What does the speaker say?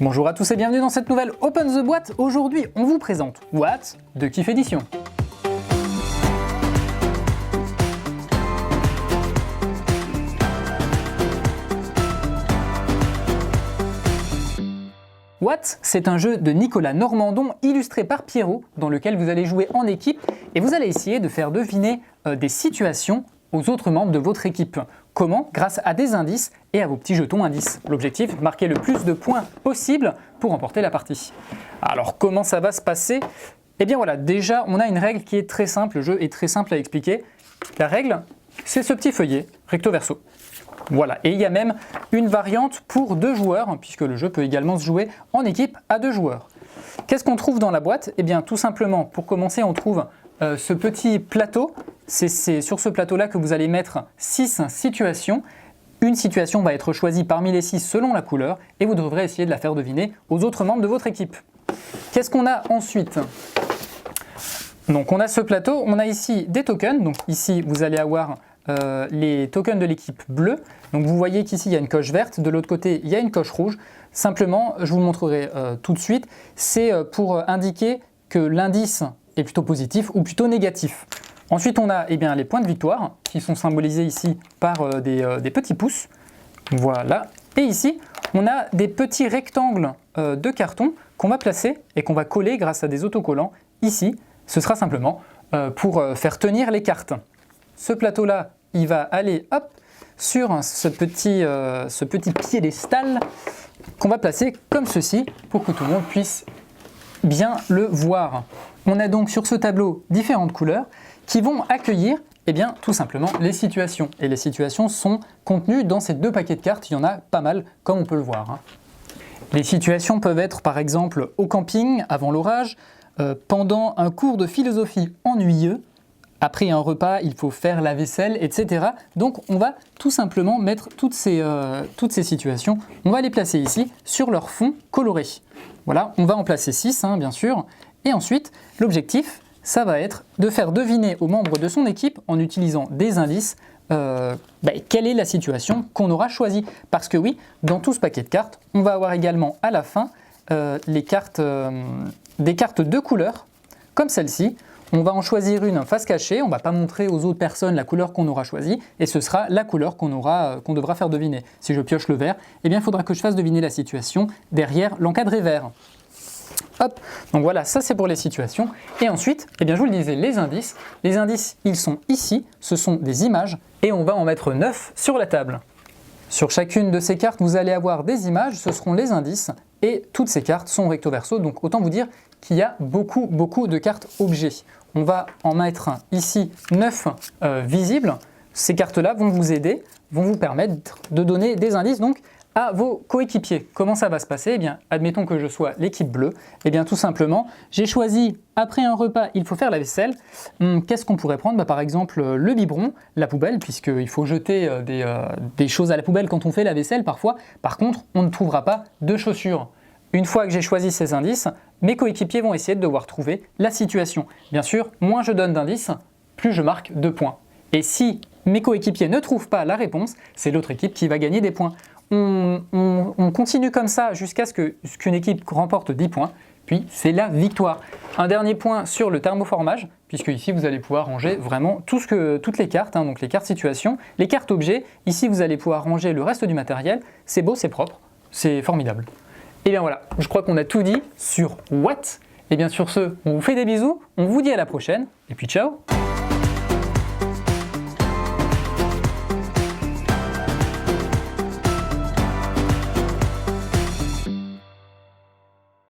Bonjour à tous et bienvenue dans cette nouvelle Open the Boîte. Aujourd'hui, on vous présente What de Kiff Edition. What, c'est un jeu de Nicolas Normandon illustré par Pierrot dans lequel vous allez jouer en équipe et vous allez essayer de faire deviner des situations aux autres membres de votre équipe. Comment? Grâce à des indices et à vos petits jetons indices. L'objectif, marquer le plus de points possible pour remporter la partie. Alors comment ça va se passer? Eh bien voilà, déjà on a une règle qui est très simple, le jeu est très simple à expliquer. La règle, c'est ce petit feuillet recto verso. Voilà, et il y a même une variante pour 2 joueurs, puisque le jeu peut également se jouer en équipe à 2 joueurs. Qu'est-ce qu'on trouve dans la boîte? Eh bien tout simplement, pour commencer, on trouve ce petit plateau. C'est sur ce plateau-là que vous allez mettre 6 situations. Une situation va être choisie parmi les 6 selon la couleur et vous devrez essayer de la faire deviner aux autres membres de votre équipe. Qu'est-ce qu'on a ensuite? Donc on a ce plateau, on a ici des tokens. Donc ici vous allez avoir les tokens de l'équipe bleue. Donc vous voyez qu'ici il y a une coche verte, de l'autre côté il y a une coche rouge. Simplement, je vous le montrerai tout de suite, c'est pour indiquer que l'indice est plutôt positif ou plutôt négatif. Ensuite, on a les points de victoire qui sont symbolisés ici par des petits pouces. Voilà. Et ici, on a des petits rectangles de carton qu'on va placer et qu'on va coller grâce à des autocollants. Ici, ce sera simplement pour faire tenir les cartes. Ce plateau-là, il va aller hop, sur ce petit piédestal qu'on va placer comme ceci pour que tout le monde puisse bien le voir. On a donc sur ce tableau différentes couleurs qui vont accueillir tout simplement les situations. Et les situations sont contenues dans ces 2 paquets de cartes, il y en a pas mal comme on peut le voir. Les situations peuvent être par exemple au camping, avant l'orage, pendant un cours de philosophie ennuyeux, après un repas il faut faire la vaisselle, etc. Donc on va tout simplement mettre toutes ces situations, on va les placer ici sur leur fond coloré. Voilà, on va en placer 6 bien sûr. Et ensuite, l'objectif, ça va être de faire deviner aux membres de son équipe, en utilisant des indices, quelle est la situation qu'on aura choisie. Parce que oui, dans tout ce paquet de cartes, on va avoir également à la fin des cartes de couleurs, comme celle-ci. On va en choisir une face cachée, on ne va pas montrer aux autres personnes la couleur qu'on aura choisie, et ce sera la couleur qu'on devra faire deviner. Si je pioche le vert, il faudra que je fasse deviner la situation derrière l'encadré vert. Hop, donc voilà, ça c'est pour les situations. Et ensuite, je vous le disais, les indices. Les indices, ils sont ici, ce sont des images, et on va en mettre 9 sur la table. Sur chacune de ces cartes, vous allez avoir des images, ce seront les indices, et toutes ces cartes sont recto verso, donc autant vous dire qu'il y a beaucoup de cartes objets. On va en mettre ici 9 visibles. Ces cartes-là vont vous aider, vont vous permettre de donner des indices donc à vos coéquipiers. Comment ça va se passer? Admettons que je sois l'équipe bleue. Tout simplement, j'ai choisi, après un repas, il faut faire la vaisselle. Qu'est-ce qu'on pourrait prendre? Par exemple, le biberon, la poubelle, puisqu'il faut jeter des choses à la poubelle quand on fait la vaisselle parfois. Par contre, on ne trouvera pas de chaussures. Une fois que j'ai choisi ces indices, mes coéquipiers vont essayer de devoir trouver la situation. Bien sûr, moins je donne d'indices, plus je marque 2 points. Et si mes coéquipiers ne trouvent pas la réponse, c'est l'autre équipe qui va gagner des points. On continue comme ça jusqu'à ce qu'une équipe remporte 10 points, puis c'est la victoire. Un dernier point sur le thermoformage, puisque ici vous allez pouvoir ranger vraiment toutes les cartes, donc les cartes situations, les cartes objets. Ici vous allez pouvoir ranger le reste du matériel. C'est beau, c'est propre, c'est formidable. Et bien voilà, je crois qu'on a tout dit sur What. Et bien sur ce, on vous fait des bisous, on vous dit à la prochaine, et puis ciao!